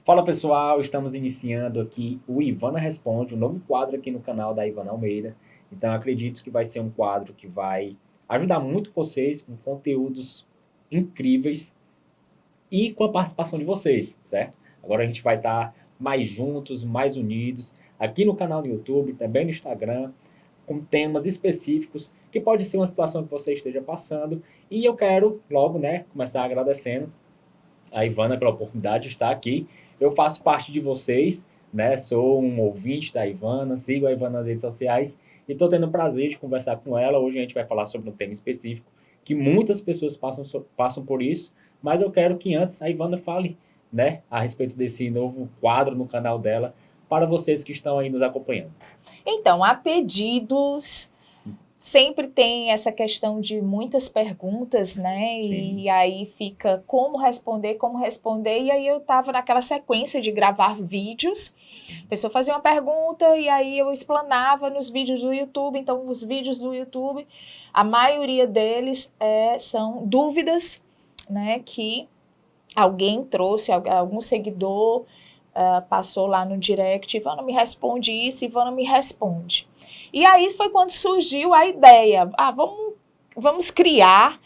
Fala pessoal, estamos iniciando aqui o Ivana Responde, um novo quadro aqui no canal da Ivana Almeida. Então acredito que vai ser um quadro que vai ajudar muito vocês com conteúdos incríveis e com a participação de vocês, certo? Agora a gente vai estar mais juntos, mais unidos, aqui no canal do YouTube, também no Instagram, com temas específicos, que pode ser uma situação que você esteja passando. E eu quero logo, começar agradecendo a Ivana pela oportunidade de estar aqui. Eu faço parte de vocês, sou um ouvinte da Ivana, sigo a Ivana nas redes sociais e estou tendo o prazer de conversar com ela. Hoje a gente vai falar sobre um tema específico que muitas pessoas passam por isso, mas eu quero que antes a Ivana fale, a respeito desse novo quadro no canal dela, para vocês que estão aí nos acompanhando. Então, há pedidos, sempre tem essa questão de muitas perguntas, né? Sim. E aí fica como responder, e aí eu estava naquela sequência de gravar vídeos, a pessoa fazia uma pergunta e aí eu explanava nos vídeos do YouTube. Então, os vídeos do YouTube, a maioria deles são dúvidas, né? Que alguém trouxe, algum seguidor passou lá no direct, Ivana me responde isso, Ivana me responde. E aí foi quando surgiu a ideia, vamos criar,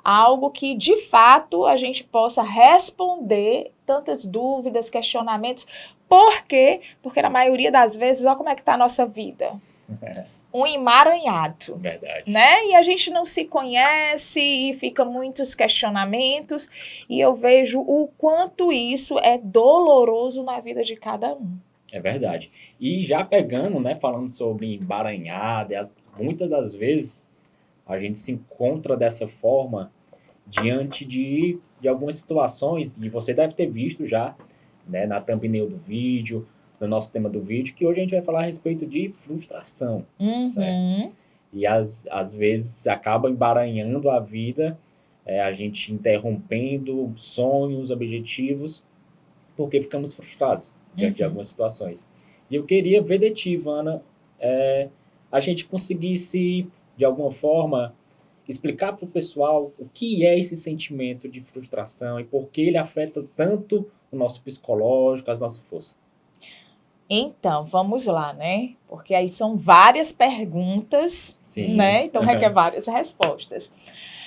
algo que de fato a gente possa responder tantas dúvidas, questionamentos. Por quê? Porque na maioria das vezes, olha como é que está a nossa vida. Um emaranhado. Verdade. Né? E a gente não se conhece e fica muitos questionamentos, e eu vejo o quanto isso é doloroso na vida de cada um. É verdade. E já pegando, falando sobre emaranhado, muitas das vezes a gente se encontra dessa forma diante de algumas situações, e você deve ter visto já, na thumbnail do vídeo, no nosso tema do vídeo, que hoje a gente vai falar a respeito de frustração, certo? E às vezes acaba embaranhando a vida, a gente interrompendo sonhos, objetivos, porque ficamos frustrados diante de algumas situações. E eu queria ver de ti, Ivana, a gente conseguisse, de alguma forma, explicar para o pessoal o que é esse sentimento de frustração e por que ele afeta tanto o nosso psicológico, as nossas forças. Então, vamos lá, né? Porque aí são várias perguntas, Sim. né? Então requer várias respostas.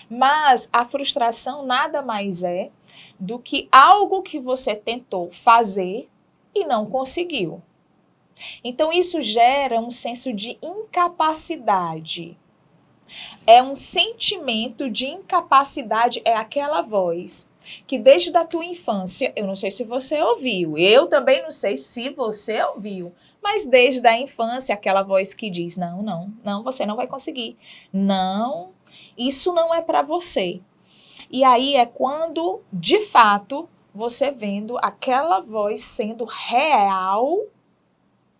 Mas a frustração nada mais é do que algo que você tentou fazer e não conseguiu. Então isso gera um senso de incapacidade. É um sentimento de incapacidade, é aquela voz que desde a tua infância, eu não sei se você ouviu, eu também não sei se você ouviu, mas desde a infância, aquela voz que diz, não, você não vai conseguir. Não, isso não é para você. E aí é quando, de fato, você vendo aquela voz sendo real,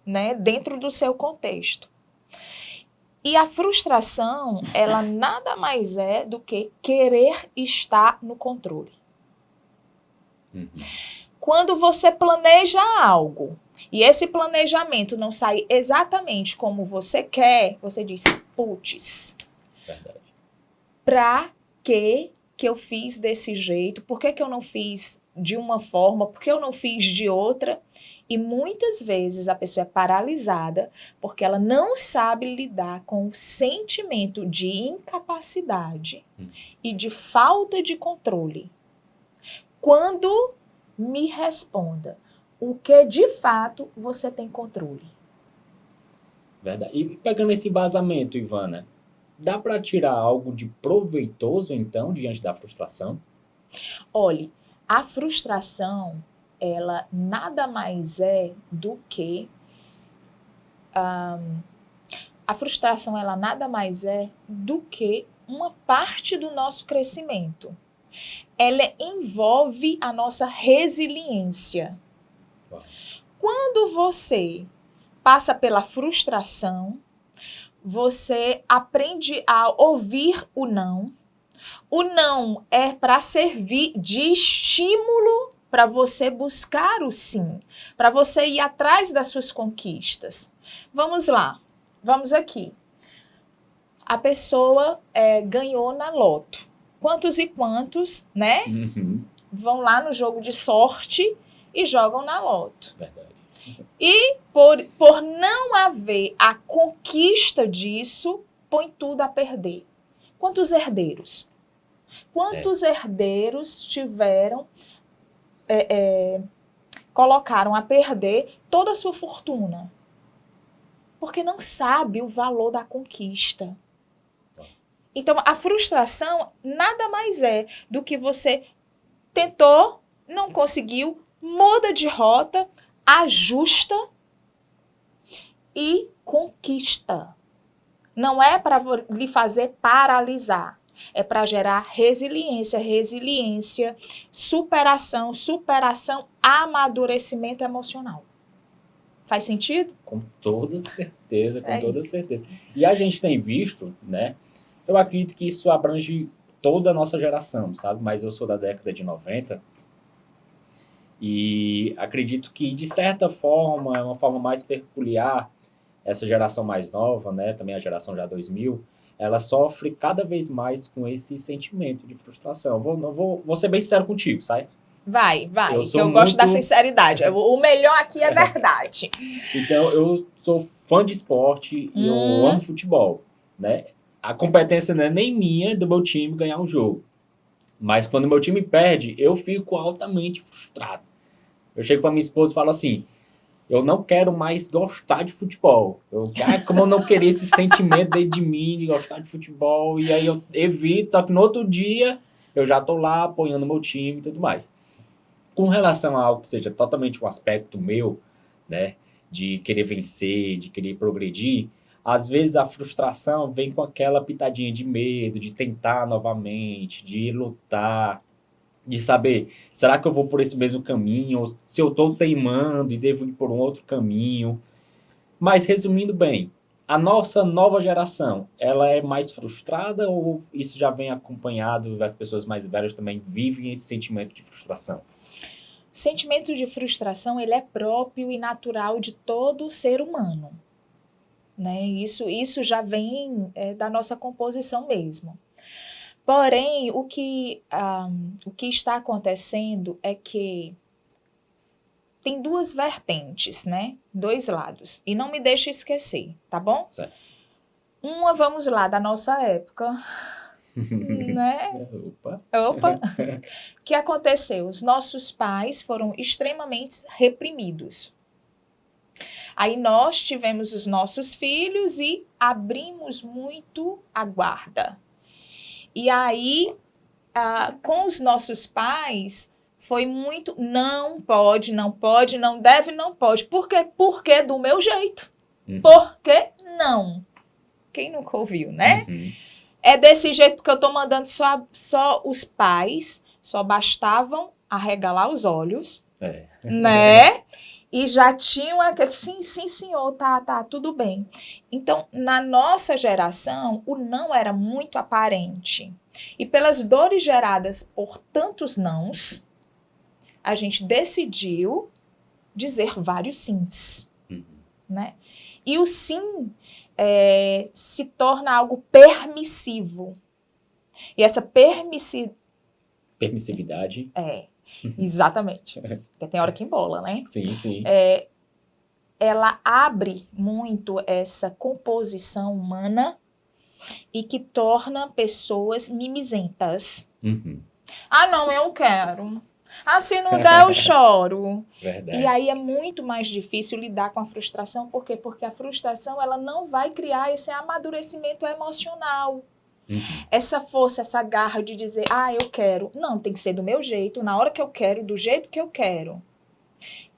né, dentro do seu contexto. E a frustração, ela nada mais é do que querer estar no controle. Quando você planeja algo e esse planejamento não sai exatamente como você quer, você diz, putz, pra que eu fiz desse jeito? Por que eu não fiz de uma forma? Por que eu não fiz de outra? E muitas vezes a pessoa é paralisada porque ela não sabe lidar com o sentimento de incapacidade e de falta de controle. Quando me responda o que de fato você tem controle. Verdade. E pegando esse embasamento, Ivana, dá para tirar algo de proveitoso, então, diante da frustração? Olhe, a frustração, ela nada mais é do que... a frustração, ela nada mais é do que uma parte do nosso crescimento. Ela envolve a nossa resiliência. Quando você passa pela frustração, você aprende a ouvir o não. O não é para servir de estímulo para você buscar o sim, para você ir atrás das suas conquistas. Vamos lá, vamos aqui. A pessoa ganhou na loto. Quantos e quantos, né, Uhum. vão lá no jogo de sorte e jogam na loto. Verdade. E por não haver a conquista disso, põe tudo a perder. Quantos herdeiros? Quantos herdeiros tiveram, colocaram a perder toda a sua fortuna? Porque não sabe o valor da conquista. Então, a frustração nada mais é do que você tentou, não conseguiu, muda de rota, ajusta e conquista. Não é para lhe fazer paralisar. É para gerar resiliência, superação, amadurecimento emocional. Faz sentido? Com toda certeza, com É toda isso. certeza. E a gente tem visto, né? Eu acredito que isso abrange toda a nossa geração, sabe? Mas eu sou da década de 90 e acredito que, de certa forma, é uma forma mais peculiar, essa geração mais nova, né? Também a geração já 2000, ela sofre cada vez mais com esse sentimento de frustração. Vou ser bem sincero contigo, sabe? Vai, Eu que sou eu gosto da muito- sinceridade. O melhor aqui é verdade. Então, eu sou fã de esporte e eu amo futebol, né? A competência não é nem minha, do meu time ganhar um jogo. Mas quando meu time perde, eu fico altamente frustrado. Eu chego pra minha esposa e falo assim, eu não quero mais gostar de futebol. Como eu não queria esse sentimento dentro de mim de gostar de futebol. E aí eu evito, só que no outro dia eu já tô lá apoiando meu time e tudo mais. Com relação a algo que seja totalmente um aspecto meu, né, de querer vencer, de querer progredir, às vezes a frustração vem com aquela pitadinha de medo, de tentar novamente, de lutar, de saber, será que eu vou por esse mesmo caminho, ou se eu estou teimando e devo ir por um outro caminho. Mas resumindo bem, a nossa nova geração, ela é mais frustrada ou isso já vem acompanhado, as pessoas mais velhas também vivem esse sentimento de frustração? Sentimento de frustração, ele é próprio e natural de todo ser humano. Né? Isso já vem da nossa composição mesmo. Porém, o que está acontecendo é que tem duas vertentes, né? Dois lados. E não me deixe esquecer, tá bom? Certo. Uma, vamos lá, da nossa época, né? Opa. Opa! O que aconteceu? Os nossos pais foram extremamente reprimidos. Aí nós tivemos os nossos filhos e abrimos muito a guarda. E aí, com os nossos pais, foi muito, não pode, não deve, não pode. Por quê? Porque do meu jeito. Por que não? Quem nunca ouviu, né? Uhum. É desse jeito porque eu tô mandando só os pais, só bastavam arregalar os olhos, né? E já tinham aquele, sim, senhor, tá, tudo bem. Então, na nossa geração, o não era muito aparente. E pelas dores geradas por tantos nãos, a gente decidiu dizer vários sims, né? E o sim se torna algo permissivo. E essa Permissividade. Exatamente. Porque tem hora que embola, né? Sim, sim. Ela abre muito essa composição humana e que torna pessoas mimizentas. Ah, não, eu quero. Ah, se não der, eu choro. Verdade. E aí é muito mais difícil lidar com a frustração. Por quê? Porque a frustração ela não vai criar esse amadurecimento emocional. Essa força, essa garra de dizer, eu quero. Não, tem que ser do meu jeito, na hora que eu quero, do jeito que eu quero.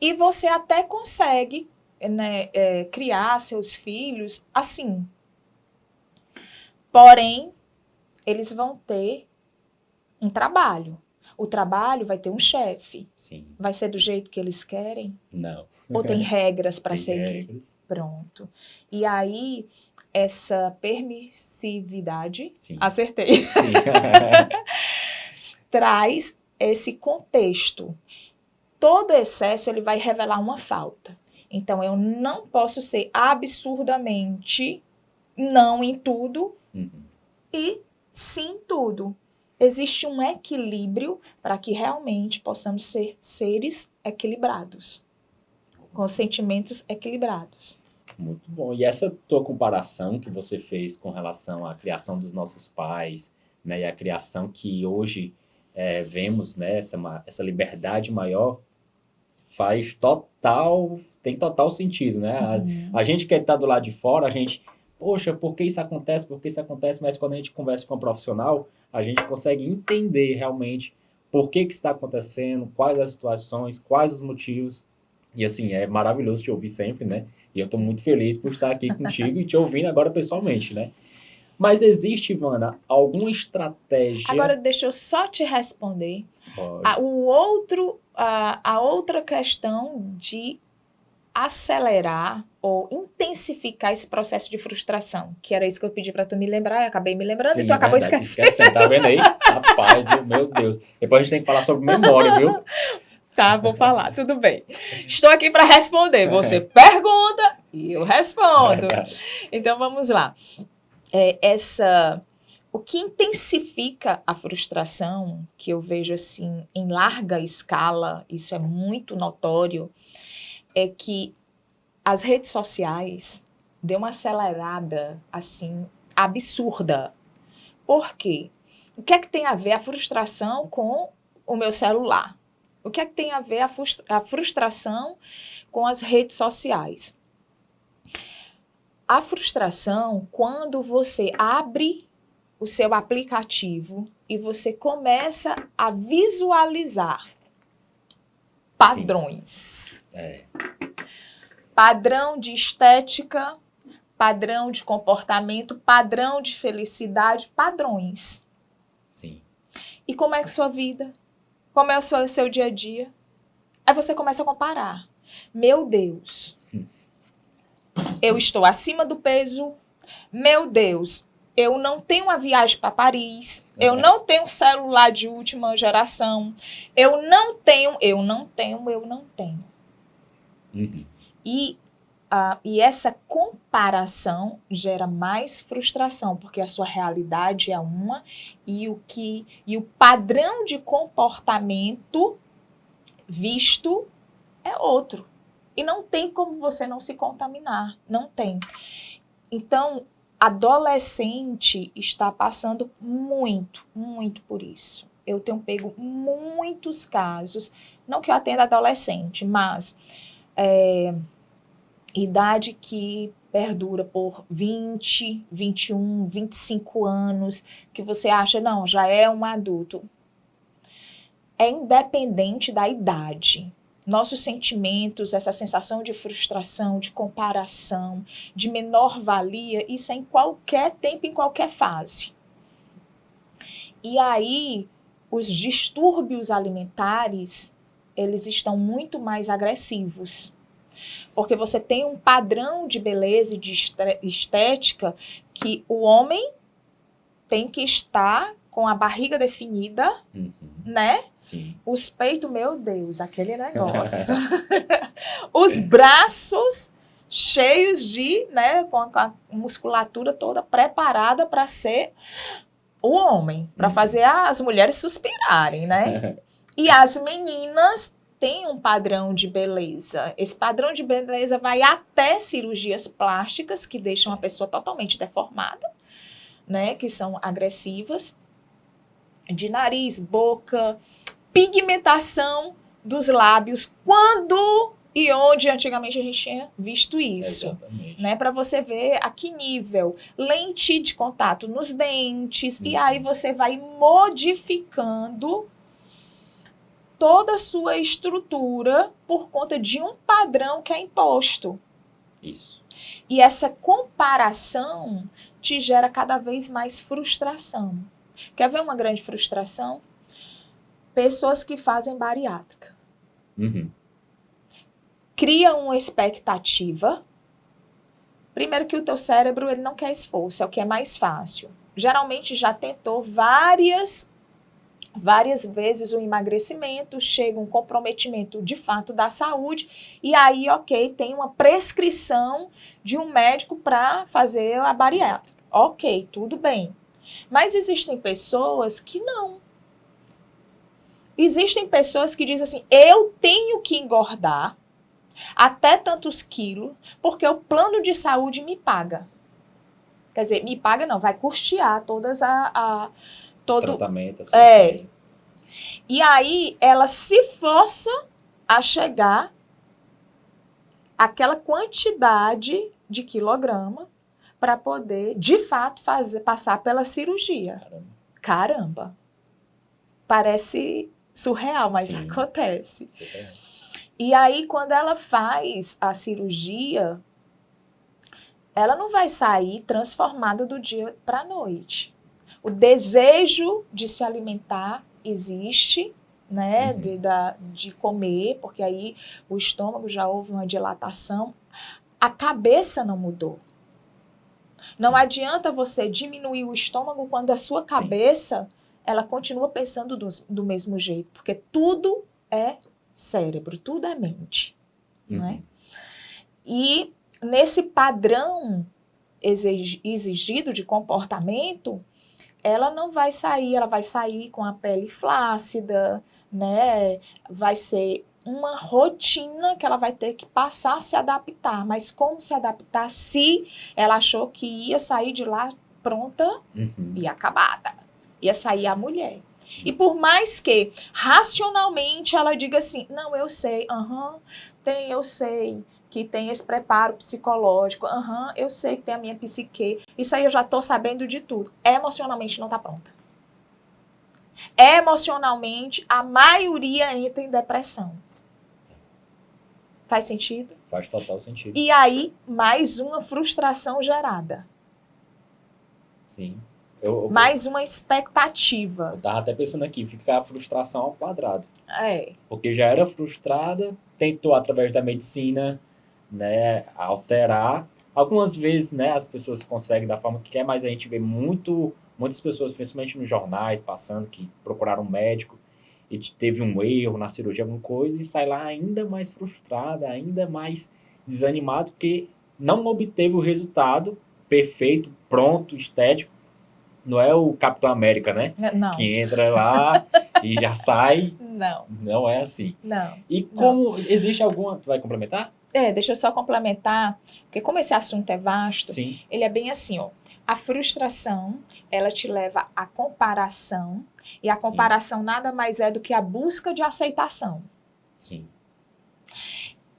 E você até consegue, né, criar seus filhos assim. Porém, eles vão ter um trabalho. O trabalho vai ter um chefe. Sim. Vai ser do jeito que eles querem? Não. Ou tem regras para Tem seguir? regras. Pronto. E aí, essa permissividade, Sim. acertei, Sim. traz esse contexto. Todo excesso ele vai revelar uma falta. Então, eu não posso ser absurdamente não em tudo e sim em tudo. existe um equilíbrio para que realmente possamos ser seres equilibrados, com sentimentos equilibrados. Muito bom. E essa tua comparação que você fez com relação à criação dos nossos pais, né, e a criação que hoje vemos, né, essa liberdade maior, tem total sentido, né? A gente quer estar do lado de fora, a gente, poxa, por que isso acontece? Por que isso acontece? Mas quando a gente conversa com um profissional, a gente consegue entender realmente por que está acontecendo, quais as situações, quais os motivos. E assim, é maravilhoso te ouvir sempre, né? E eu estou muito feliz por estar aqui contigo e te ouvindo agora pessoalmente, né? Mas existe, Ivana, alguma estratégia... Agora, deixa eu só te responder. Pode. A outra questão de acelerar ou intensificar esse processo de frustração, que era isso que eu pedi para tu me lembrar, eu acabei me lembrando. Sim, e tu acabou verdade, esquecendo. tá vendo aí? Rapaz, meu Deus. Depois a gente tem que falar sobre memória, viu? Tá, vou falar, tudo bem. Estou aqui para responder. Você pergunta e eu respondo. Verdade. Então, vamos lá. O que intensifica a frustração, que eu vejo assim em larga escala, isso é muito notório, é que as redes sociais deu uma acelerada assim absurda. Por quê? O que é que tem a ver a frustração com o meu celular? O que é que tem a ver a frustração com as redes sociais? A frustração, quando você abre o seu aplicativo e você começa a visualizar padrões. Padrão de estética, padrão de comportamento, padrão de felicidade, padrões. Sim. E como é que sua vida? Como é o seu dia a dia? Aí você começa a comparar. Meu Deus, eu estou acima do peso. Meu Deus, eu não tenho uma viagem para Paris. Eu não tenho celular de última geração. Eu não tenho. Uhum. E essa comparação gera mais frustração, porque a sua realidade é uma e o padrão de comportamento visto é outro. E não tem como você não se contaminar, não tem. Então, adolescente está passando muito, muito por isso. Eu tenho pego muitos casos, não que eu atenda adolescente, mas idade que perdura por 20, 21, 25 anos, que você acha, não, já é um adulto. É independente da idade. Nossos sentimentos, essa sensação de frustração, de comparação, de menor valia, isso é em qualquer tempo, em qualquer fase. E aí, os distúrbios alimentares, eles estão muito mais agressivos. Porque você tem um padrão de beleza e de estética que o homem tem que estar com a barriga definida, né? Sim. Os peitos, meu Deus, aquele negócio. Os braços cheios de, né, com a musculatura toda preparada para ser o homem, para fazer as mulheres suspirarem, né? E as meninas têm um padrão de beleza. Esse padrão de beleza vai até cirurgias plásticas, que deixam a pessoa totalmente deformada, né? Que são agressivas, de nariz, boca, pigmentação dos lábios. Quando e onde antigamente a gente tinha visto isso? Exatamente. Né? Para você ver a que nível. Lente de contato nos dentes. E aí você vai modificando toda a sua estrutura por conta de um padrão que é imposto. Isso. E essa comparação te gera cada vez mais frustração. Quer ver uma grande frustração? Pessoas que fazem bariátrica. Criam uma expectativa. Primeiro que o teu cérebro ele não quer esforço, é o que é mais fácil. Geralmente já tentou várias vezes o emagrecimento, chega um comprometimento de fato da saúde, e aí, ok, tem uma prescrição de um médico para fazer a bariátrica. Ok, tudo bem. Mas existem pessoas que não. Existem pessoas que dizem assim, eu tenho que engordar até tantos quilos, porque o plano de saúde me paga. Quer dizer, me paga não, vai custear todas todo Tratamento, assim. é. E aí ela se força a chegar àquela quantidade de quilograma para poder, de fato, passar pela cirurgia. Caramba. Parece surreal, mas Sim. acontece. Super. E aí, quando ela faz a cirurgia, ela não vai sair transformada do dia para a noite. O desejo de se alimentar existe, né? De comer, porque aí o estômago já houve uma dilatação. A cabeça não mudou. Não Sim. adianta você diminuir o estômago quando a sua cabeça ela continua pensando do mesmo jeito, porque tudo é cérebro, tudo é mente. Né? E nesse padrão exigido de comportamento, ela não vai sair, ela vai sair com a pele flácida, né? Vai ser uma rotina que ela vai ter que passar a se adaptar. Mas como se adaptar se ela achou que ia sair de lá pronta e acabada? Ia sair a mulher. E por mais que racionalmente ela diga assim, não, eu sei, eu sei que tem esse preparo psicológico, eu sei que tem a minha psique, isso aí eu já estou sabendo de tudo. Emocionalmente não está pronta. Emocionalmente, a maioria entra em depressão. Faz sentido? Faz total sentido. E aí, mais uma frustração gerada. Sim. Mais uma expectativa. Eu tava até pensando aqui, fica a frustração ao quadrado. É. Porque já era frustrada, tentou através da medicina, né, alterar. Algumas vezes, né, as pessoas conseguem da forma que quer, mas a gente vê muitas pessoas, principalmente nos jornais, passando, que procuraram um médico e teve um erro na cirurgia, alguma coisa, e sai lá ainda mais frustrada, ainda mais desanimado, porque não obteve o resultado perfeito, pronto, estético. Não é o Capitão América, né? Não. Que entra lá e já sai. Não. Não é assim. Não. E como existe alguma... Tu vai complementar? Deixa eu só complementar, porque como esse assunto é vasto, Sim. ele é bem assim, ó. A frustração, ela te leva à comparação, e a comparação nada mais é do que a busca de aceitação. Sim.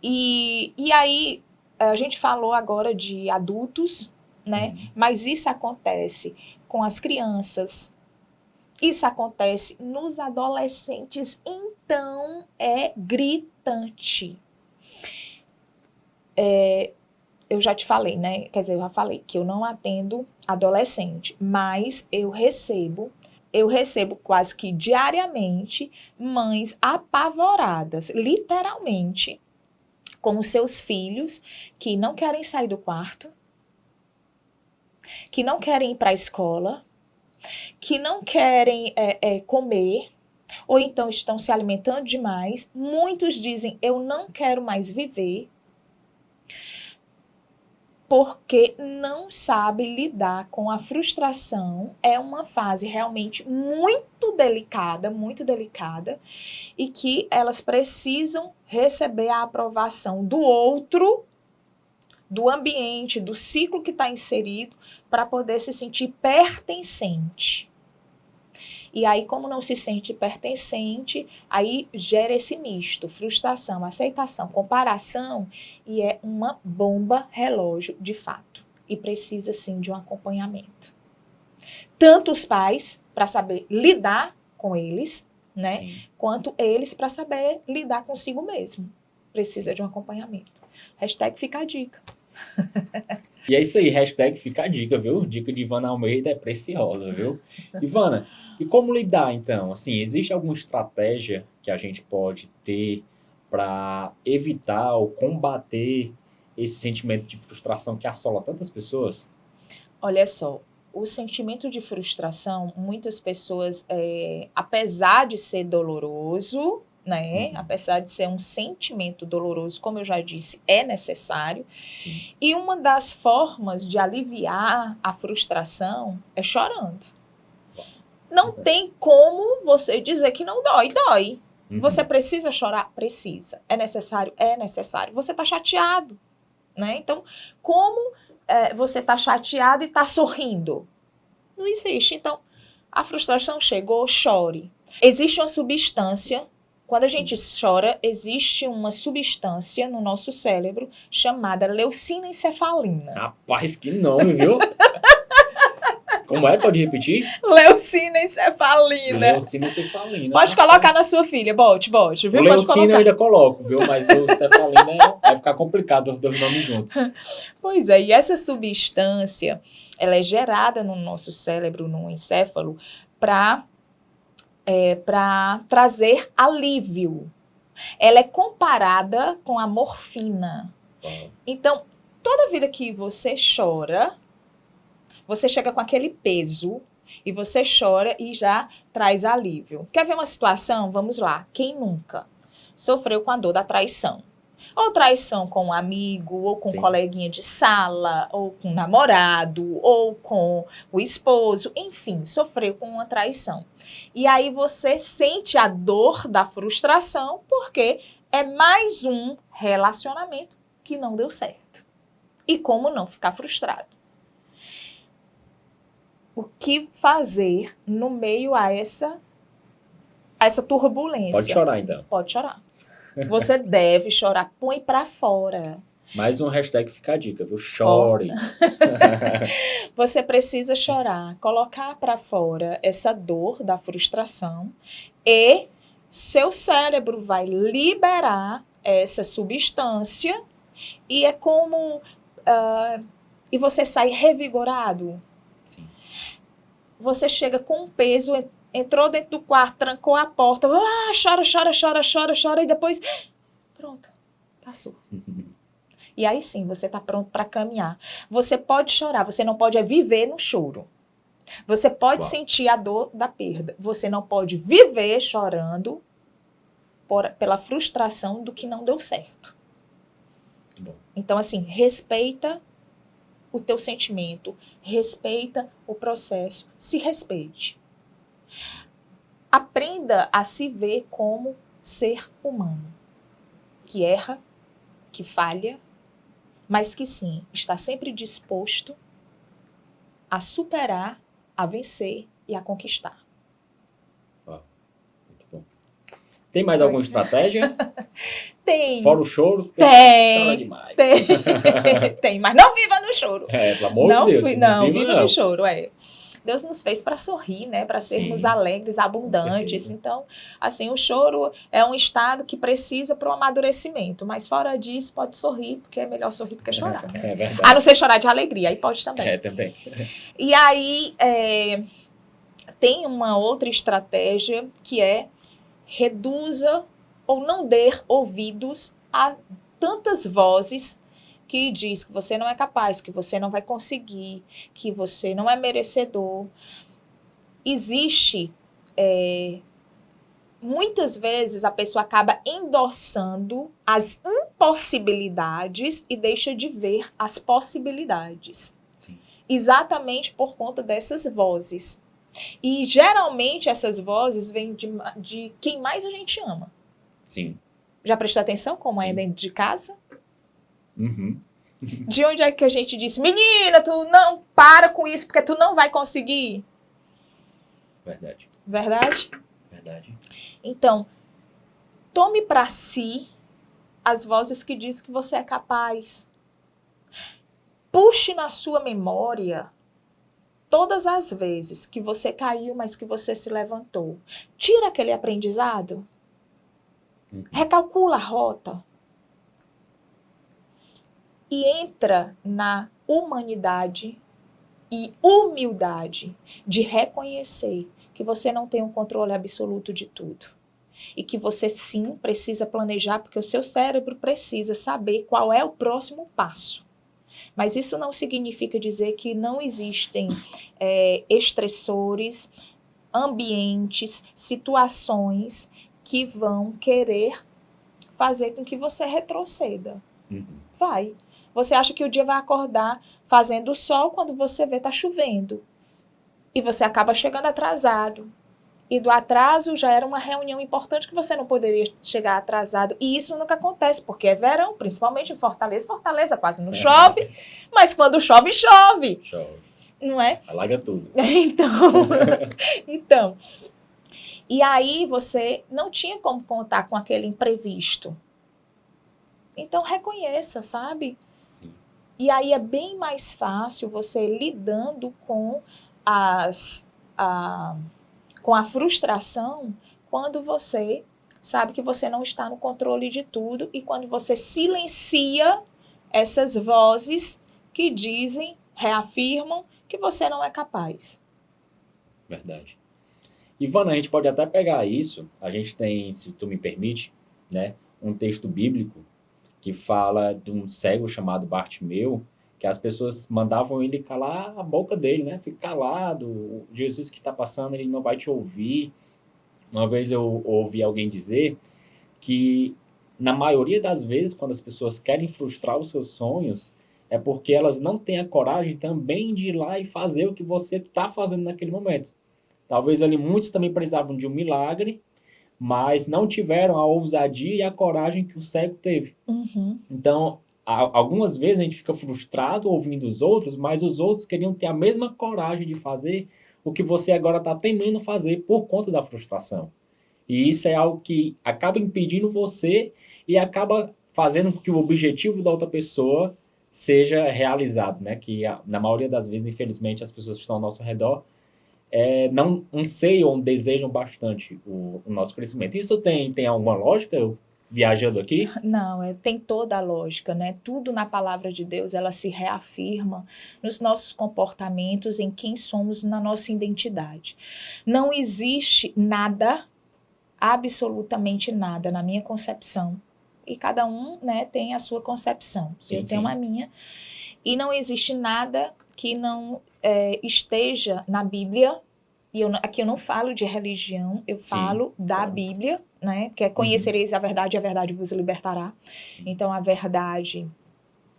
E aí, a gente falou agora de adultos, né? Mas isso acontece com as crianças, isso acontece nos adolescentes, então é gritante. Eu já te falei, né? Quer dizer, eu já falei que eu não atendo adolescente, mas eu recebo quase que diariamente mães apavoradas, literalmente, com os seus filhos que não querem sair do quarto, que não querem ir para a escola, que não querem comer, ou então estão se alimentando demais. Muitos dizem, eu não quero mais viver, porque não sabe lidar com a frustração. É uma fase realmente muito delicada, e que elas precisam receber a aprovação do outro, do ambiente, do ciclo que está inserido, para poder se sentir pertencente. E aí, como não se sente pertencente, aí gera esse misto, frustração, aceitação, comparação, e é uma bomba relógio de fato. E precisa, sim, de um acompanhamento. Tanto os pais, para saber lidar com eles, né? Sim. Quanto eles para saber lidar consigo mesmo. Precisa de um acompanhamento. Hashtag fica a dica. E é isso aí, hashtag fica a dica, viu? Dica de Ivana Almeida é preciosa, viu? Ivana, e como lidar então? Assim, existe alguma estratégia que a gente pode ter para evitar ou combater esse sentimento de frustração que assola tantas pessoas? Olha só, o sentimento de frustração, muitas pessoas, apesar de ser doloroso, né? Apesar de ser um sentimento doloroso, como eu já disse, é necessário. Sim. E uma das formas de aliviar a frustração é chorando. Não tem como você dizer que não dói. Dói. Você precisa chorar? Precisa. É necessário? É necessário. Você está chateado, né? Então, como você está chateado e está sorrindo? Não existe. Então, a frustração chegou, chore. Existe uma substância, quando a gente chora, existe uma substância no nosso cérebro chamada leucina encefalina. Rapaz, que nome, viu? Como é? Pode repetir? Leucina encefalina. Leucina encefalina. Pode colocar na sua filha, bote, viu? O Pode leucina eu colocar. ainda coloco, viu? Mas o cefalina vai ficar complicado os dois nomes juntos. Pois é, e essa substância, ela é gerada no nosso cérebro, no encéfalo, para trazer alívio. Ela é comparada com a morfina. Então, toda vida que você chora, você chega com aquele peso e você chora e já traz alívio. Quer ver uma situação? Vamos lá. Quem nunca sofreu com a dor da traição? Ou traição com um amigo, ou com um coleguinha de sala, ou com um namorado, ou com o esposo, enfim, sofreu com uma traição. E aí você sente a dor da frustração porque é mais um relacionamento que não deu certo. E como não ficar frustrado? O que fazer no meio a essa turbulência? Pode chorar, então. Pode chorar. Você deve chorar, põe pra fora. Mais um hashtag fica a dica, viu? Chore. Você precisa chorar, colocar pra fora essa dor da frustração e seu cérebro vai liberar essa substância e é como... e você sai revigorado. Sim. Você chega com um peso, entrou dentro do quarto, trancou a porta, chora, e depois, pronto, passou. E aí sim, você está pronto para caminhar. Você pode chorar, você não pode viver no choro. Você pode sentir a dor da perda. Você não pode viver chorando pela frustração do que não deu certo. Bom. Então, assim, respeita o teu sentimento, respeita o processo, se respeite. Aprenda a se ver como ser humano, que erra, que falha, mas que sim, está sempre disposto a superar, a vencer e a conquistar. Muito bom. Tem mais alguma estratégia? Tem. Fora o choro? Tem. Demais. Tem, mas não viva no choro. Pelo amor de Deus. Não viva no choro, Deus nos fez para sorrir, né? Para sermos alegres, abundantes. Então, assim, o choro é um estado que precisa para o amadurecimento. Mas fora disso, pode sorrir, porque é melhor sorrir do que chorar. Né? É verdade. A não ser chorar de alegria, aí pode também. Também. E aí, tem uma outra estratégia que é reduza ou não dê ouvidos a tantas vozes que diz que você não é capaz, que você não vai conseguir, que você não é merecedor. Existe, muitas vezes a pessoa acaba endossando as impossibilidades e deixa de ver as possibilidades. Sim. Exatamente por conta dessas vozes. E geralmente essas vozes vêm de quem mais a gente ama. Sim. Já prestou atenção como Sim. é dentro de casa? Uhum. De onde é que a gente disse, menina, tu não para com isso porque tu não vai conseguir? Verdade. Verdade? Verdade. Então, tome para si as vozes que dizem que você é capaz. Puxe na sua memória todas as vezes que você caiu, mas que você se levantou. Tira aquele aprendizado. Recalcula a rota. E entra na humanidade e humildade de reconhecer que você não tem um controle absoluto de tudo. E que você sim precisa planejar, porque o seu cérebro precisa saber qual é o próximo passo. Mas isso não significa dizer que não existem estressores, ambientes, situações que vão querer fazer com que você retroceda. Vai. Você acha que o dia vai acordar fazendo sol, quando você vê tá chovendo. E você acaba chegando atrasado. E do atraso já era uma reunião importante que você não poderia chegar atrasado. E isso nunca acontece, porque é verão, principalmente em Fortaleza. Fortaleza quase não chove, mas quando chove, chove. Chove. Não é? Alaga tudo. Então, e aí você não tinha como contar com aquele imprevisto. Então reconheça, sabe? Sim. E aí é bem mais fácil você lidando com com a frustração quando você sabe que você não está no controle de tudo e quando você silencia essas vozes que dizem, reafirmam que você não é capaz. Verdade. Ivana, a gente pode até pegar isso, a gente tem, se tu me permite, né, um texto bíblico que fala de um cego chamado Bartimeu, que as pessoas mandavam ele calar a boca dele, né? Fica calado, o Jesus que está passando, ele não vai te ouvir. Uma vez eu ouvi alguém dizer que, na maioria das vezes, quando as pessoas querem frustrar os seus sonhos, é porque elas não têm a coragem também de ir lá e fazer o que você está fazendo naquele momento. Talvez ali muitos também precisavam de um milagre, mas não tiveram a ousadia e a coragem que o cego teve. Uhum. Então, algumas vezes a gente fica frustrado ouvindo os outros, mas os outros queriam ter a mesma coragem de fazer o que você agora está temendo fazer por conta da frustração. E isso é algo que acaba impedindo você e acaba fazendo com que o objetivo da outra pessoa seja realizado, né? Que na maioria das vezes, infelizmente, as pessoas que estão ao nosso redor não anseiam ou desejam bastante o nosso crescimento. Isso tem alguma lógica? Eu viajando aqui? Não, tem toda a lógica, né? Tudo na palavra de Deus, ela se reafirma nos nossos comportamentos, em quem somos, na nossa identidade. Não existe nada, absolutamente nada, na minha concepção. E cada um, né, tem a sua concepção. Sim, eu tenho sim. a minha. E não existe nada que não esteja na Bíblia. E aqui eu não falo de religião, eu falo da claro. Bíblia, né? Que é conhecereis a verdade e a verdade vos libertará. Então a verdade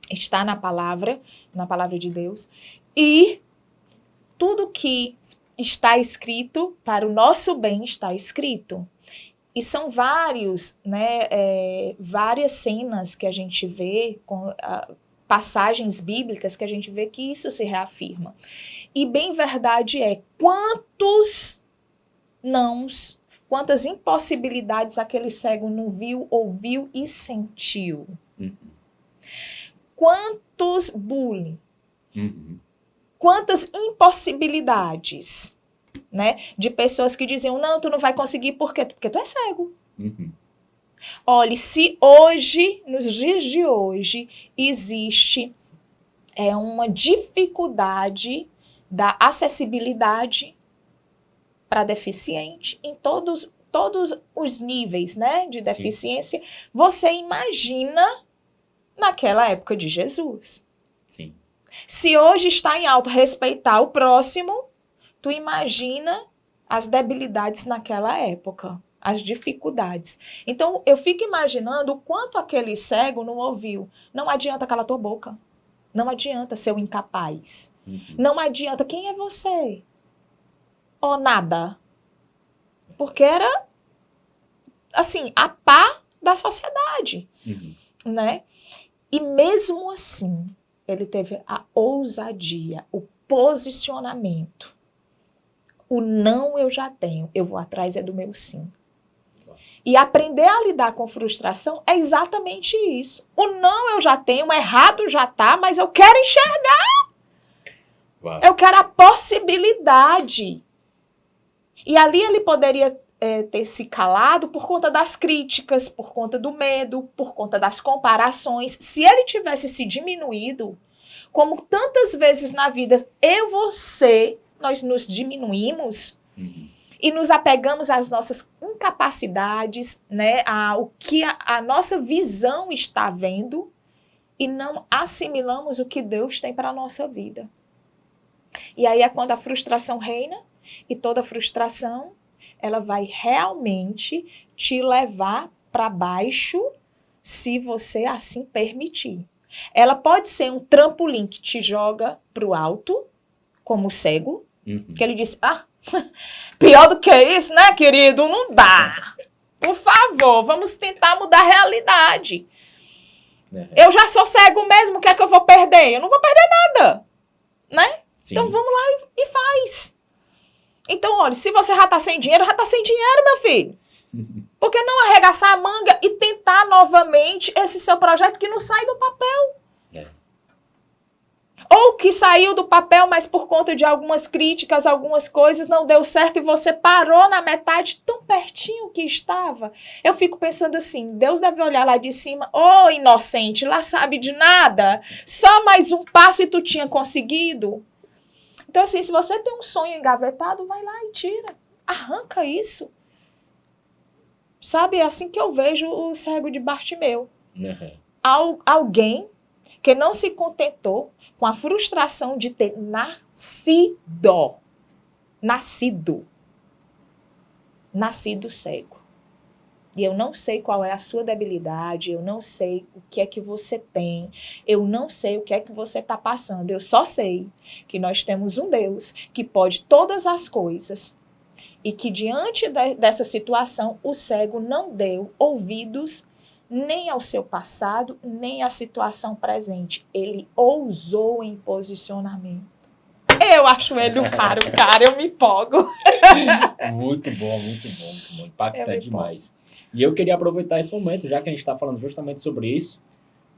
está na palavra de Deus. E tudo que está escrito para o nosso bem está escrito. E são várias cenas que a gente vê, passagens bíblicas que a gente vê que isso se reafirma. E bem verdade quantos nãos, quantas impossibilidades aquele cego não viu, ouviu e sentiu. Quantos bullying, quantas impossibilidades, né, de pessoas que diziam, não, tu não vai conseguir, por quê? Porque tu é cego. Olhe, se hoje, nos dias de hoje, existe uma dificuldade da acessibilidade para deficiente em todos os níveis, né, de deficiência, sim, você imagina naquela época de Jesus. Sim. Se hoje está em alto respeitar o próximo, tu imagina as debilidades naquela época. As dificuldades. Então, eu fico imaginando o quanto aquele cego não ouviu. Não adianta calar tua boca. Não adianta ser um incapaz. Não adianta. Quem é você? Ou nada. Porque era, assim, a pá da sociedade. Né? E mesmo assim, ele teve a ousadia, o posicionamento. O não eu já tenho. Eu vou atrás do meu sim. E aprender a lidar com frustração é exatamente isso. O não eu já tenho, o errado já tá, mas eu quero enxergar. Uau. Eu quero a possibilidade. E ali ele poderia ter se calado por conta das críticas, por conta do medo, por conta das comparações. Se ele tivesse se diminuído, como tantas vezes na vida, nós nos diminuímos, e nos apegamos às nossas incapacidades, né, ao que a nossa visão está vendo, e não assimilamos o que Deus tem para a nossa vida. E aí é quando a frustração reina, e toda frustração, ela vai realmente te levar para baixo, se você assim permitir. Ela pode ser um trampolim que te joga para o alto, como o cego, Que ele disse, pior do que isso, né, querido? Não dá. Por favor, vamos tentar mudar a realidade. Eu já sou cego mesmo, o que é que eu vou perder? Eu não vou perder nada, né? Sim. Então vamos lá e faz. Então, olha, se você já tá sem dinheiro, meu filho. Por que não arregaçar a manga e tentar novamente esse seu projeto que não sai do papel? Ou que saiu do papel, mas por conta de algumas críticas, algumas coisas, não deu certo e você parou na metade, tão pertinho que estava. Eu fico pensando assim, Deus deve olhar lá de cima, ô inocente, lá sabe de nada, só mais um passo e tu tinha conseguido. Então assim, se você tem um sonho engavetado, vai lá e tira, arranca isso. Sabe, é assim que eu vejo o cego de Bartimeu. Alguém que não se contentou com a frustração de ter nascido cego. E eu não sei qual é a sua debilidade, eu não sei o que é que você tem, eu não sei o que é que você está passando, eu só sei que nós temos um Deus que pode todas as coisas e que diante dessa situação o cego não deu ouvidos nem ao seu passado, nem à situação presente. Ele ousou em posicionamento. Eu acho ele um cara, eu me empolgo. Muito bom. Impactante demais. E eu queria aproveitar esse momento, já que a gente está falando justamente sobre isso,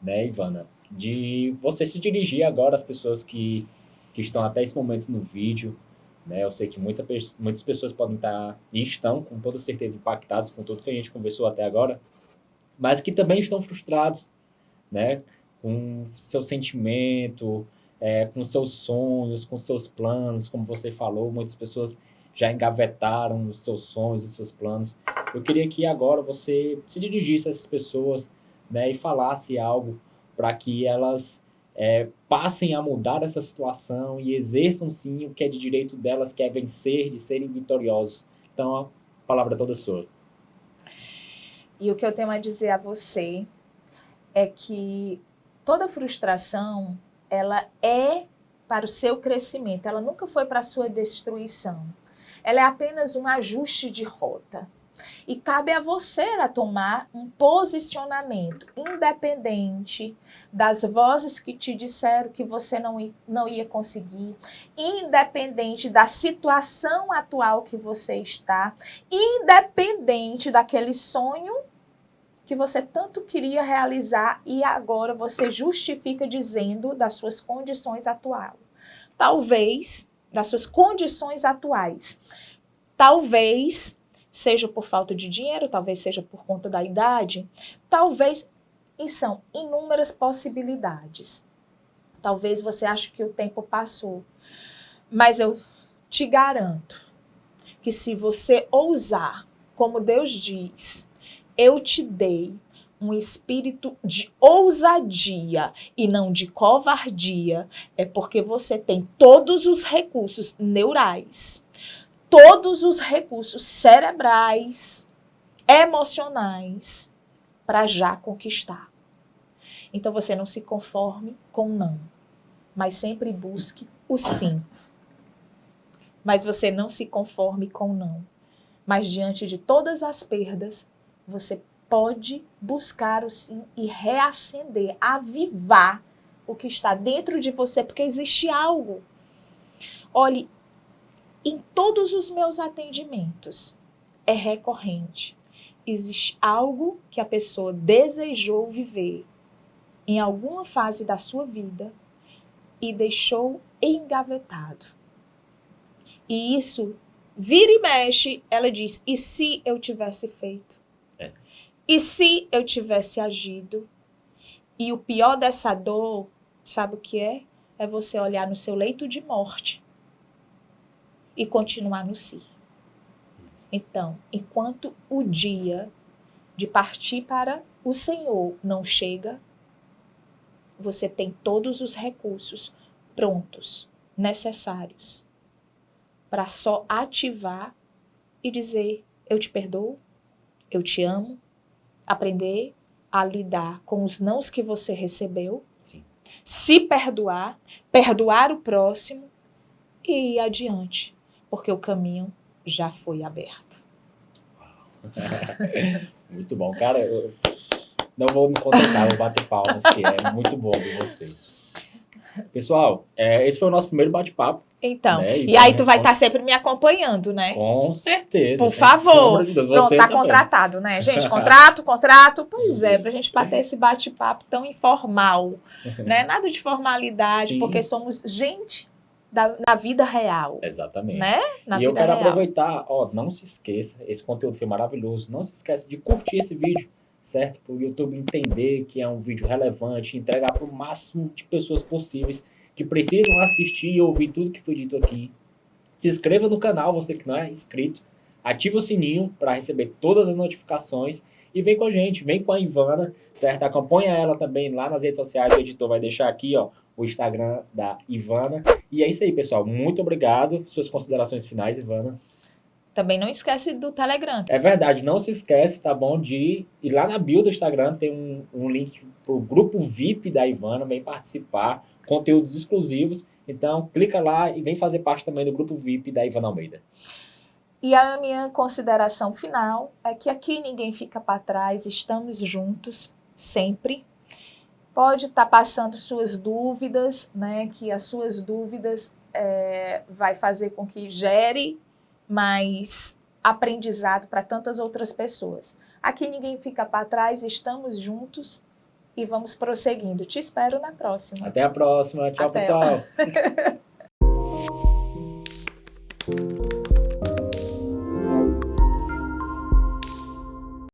né, Ivana, de você se dirigir agora às pessoas que estão até esse momento no vídeo, né? Eu sei que muitas pessoas podem estar, e estão, com toda certeza, impactadas com tudo que a gente conversou até agora, mas que também estão frustrados, né, com seu sentimento, com seus sonhos, com seus planos, como você falou, muitas pessoas já engavetaram os seus sonhos, os seus planos. Eu queria que agora você se dirigisse a essas pessoas, né, e falasse algo para que elas passem a mudar essa situação e exerçam sim o que é de direito delas, que é vencer, de serem vitoriosos. Então, a palavra é toda sua. E o que eu tenho a dizer a você é que toda frustração, ela é para o seu crescimento, ela nunca foi para a sua destruição. Ela é apenas um ajuste de rota. E cabe a você a tomar um posicionamento independente das vozes que te disseram que você não ia conseguir, independente da situação atual que você está, independente daquele sonho que você tanto queria realizar e agora você justifica dizendo das suas condições atuais. Talvez, das suas condições atuais. Talvez seja por falta de dinheiro, talvez seja por conta da idade, talvez, e são inúmeras possibilidades. Talvez você ache que o tempo passou, mas eu te garanto que se você ousar, como Deus diz, eu te dei um espírito de ousadia e não de covardia, é porque você tem todos os recursos neurais, todos os recursos cerebrais, emocionais, para já conquistar. Então você não se conforme com não, mas sempre busque o sim. Mas você não se conforme com não. Mas diante de todas as perdas, você pode buscar o sim e reacender, avivar o que está dentro de você, porque existe algo. Olhe, em todos os meus atendimentos, é recorrente. Existe algo que a pessoa desejou viver em alguma fase da sua vida e deixou engavetado. E isso, vira e mexe, ela diz, e se eu tivesse feito? E se eu tivesse agido? E o pior dessa dor, sabe o que é? É você olhar no seu leito de morte e continuar no si. Então, enquanto o dia de partir para o Senhor não chega, você tem todos os recursos prontos, necessários, para só ativar e dizer, eu te perdoo, eu te amo, aprender a lidar com os nãos que você recebeu, sim. Se perdoar, perdoar o próximo e ir adiante, porque o caminho já foi aberto. Muito bom. Cara, eu não vou me contentar, vou bater palmas, que é muito bom ver você. Pessoal, esse foi o nosso primeiro bate-papo. Então, né? e aí tu vai estar sempre me acompanhando, né? Com certeza. Por favor. De Deus, pronto, tá contratado, né? Gente, contrato. Pois é, pra gente bater esse bate-papo tão informal, né? Nada de formalidade, Sim. porque somos gente na vida real. Exatamente. Né? Na e vida eu quero real. aproveitar, não se esqueça, esse conteúdo foi maravilhoso, não se esqueça de curtir esse vídeo, certo? Para o YouTube entender que é um vídeo relevante, entregar para o máximo de pessoas possíveis que precisam assistir e ouvir tudo que foi dito aqui. Se inscreva no canal, você que não é inscrito, ativa o sininho para receber todas as notificações e vem com a gente, vem com a Ivana, certo? Acompanha ela também lá nas redes sociais, o editor vai deixar aqui, o Instagram da Ivana. E é isso aí, pessoal. Muito obrigado. Suas considerações finais, Ivana. Também não esquece do Telegram. É verdade, não se esquece, tá bom, de ir lá na bio do Instagram, tem um link pro grupo VIP da Ivana, vem participar, conteúdos exclusivos. Então, clica lá e vem fazer parte também do grupo VIP da Ivana Almeida. E a minha consideração final é que aqui ninguém fica para trás, estamos juntos, sempre. Pode estar passando suas dúvidas, né? Que as suas dúvidas vai fazer com que gere mais aprendizado para tantas outras pessoas. Aqui ninguém fica para trás, estamos juntos e vamos prosseguindo. Te espero na próxima. Até a próxima. Tchau, pessoal.